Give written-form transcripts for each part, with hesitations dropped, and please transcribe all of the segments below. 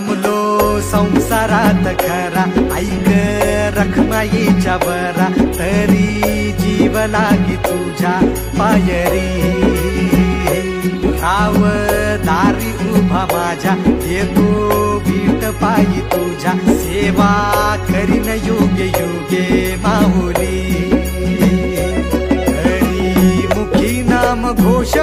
रमलो संसारात खरा, ऐक रखमाईच्या बरा, तरी जीव लागी तुझ्या पायरी. राव दारी उभा माझ्या, येतो बीट पायी तुझ्या, सेवा करीन योगे योगे माऊली. हरी मुखी नाम घोष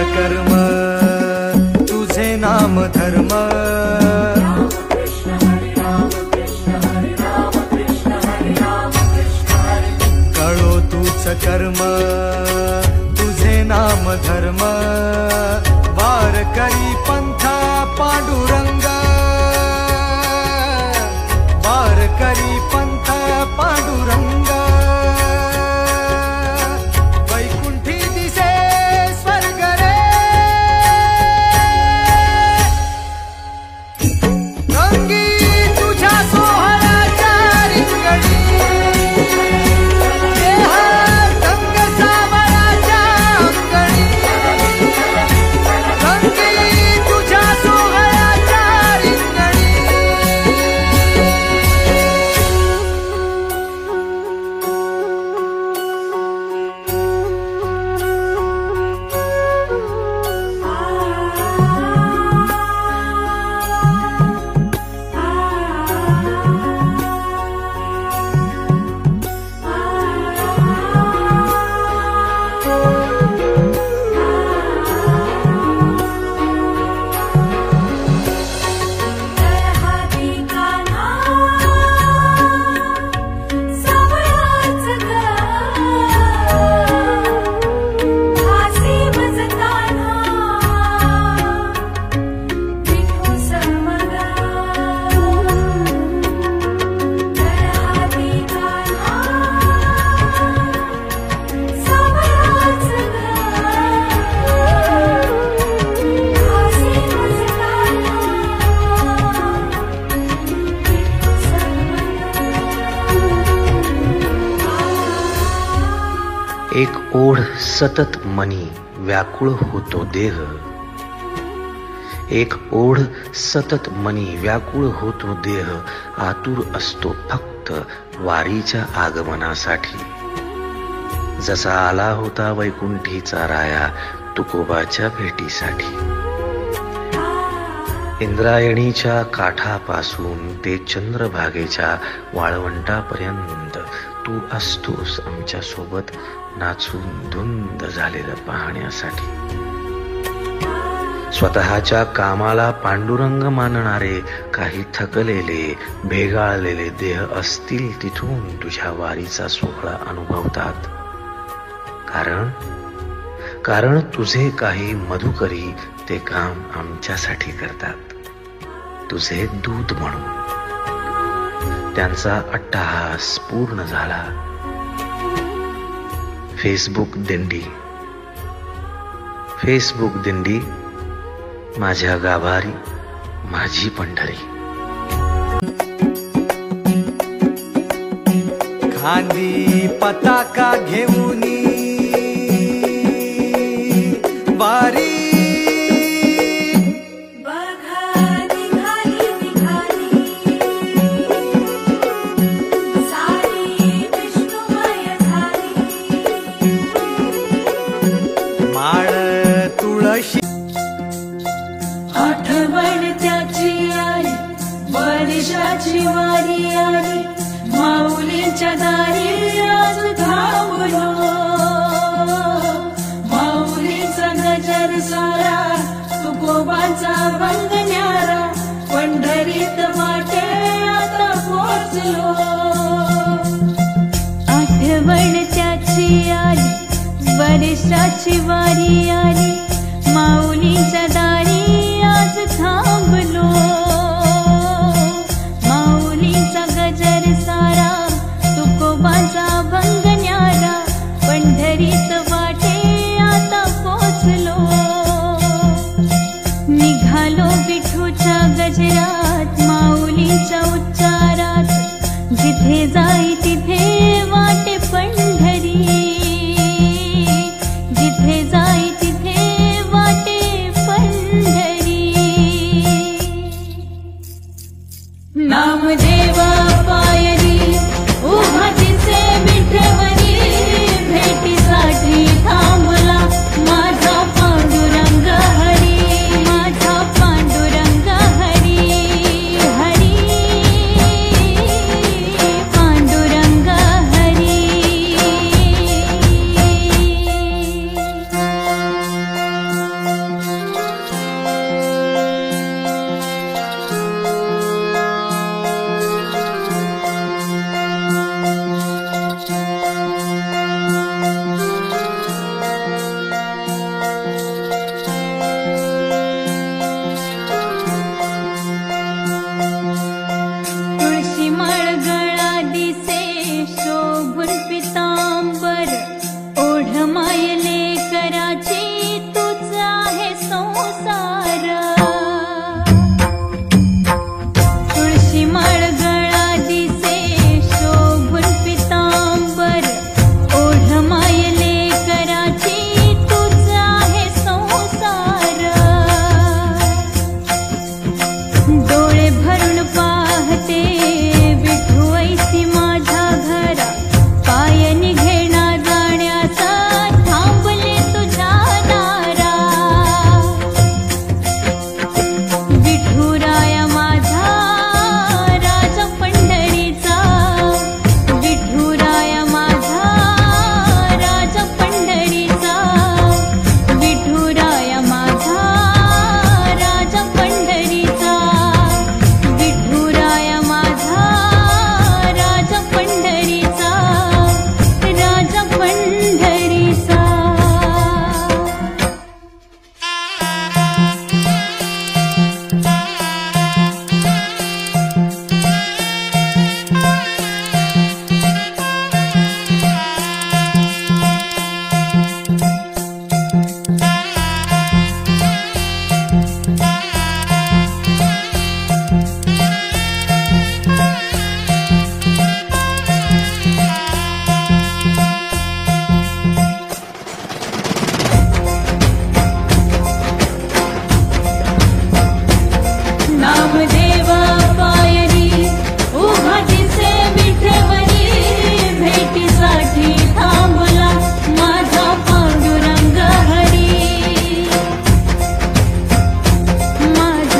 कर्म तुझे नाम धर्म. कळो तूच कर्म तुझे नाम धर्म, वारकरी पंथा पांडुरंग, वारकरी पंथा पांडुरंग. एक ओढ सतत मनी व्याकुळ होतो देह, एक ओढ सतत मनी व्याकुळ होतो देह, आतुर असतो फक्त वारीच्या आगमनासाठी. जसा आला होता वैकुंठीचा राया तुकोबाच्या भेटीसाठी. इंद्रायणीच्या काठापासून ते चंद्रभागेच्या वाळवंटापर्यंत तू असतोस आमच्या सोबत, नाचून धुंद झालेलं पाहण्यासाठी. स्वतःच्या कामाला पांडुरंग मानणारे काही थकलेले भेगाळलेले देह असतील तिथून तुझ्या वारीचा सोहळा अनुभवतात. कारण तुझे काही मधुकरी ते काम आमच्यासाठी करतात, तुझे दूत म्हणून. त्यांचा अट्टहास पूर्ण झाला. फेसबुक दिंडी माझ्या गाभारी माझी पंढरी. खांदी पताका घेऊनी वारी, आठवण त्याची आली वर्षाची वारी आली, माऊलीच्या दारी आज धावलो. माऊलीचा गजर सारा तुकोबाचा बंग न्यारा, पंढरीत वाटे आता पोचलो. आठवण त्याची आली, वर्षाची वारी आली, माऊलीच्या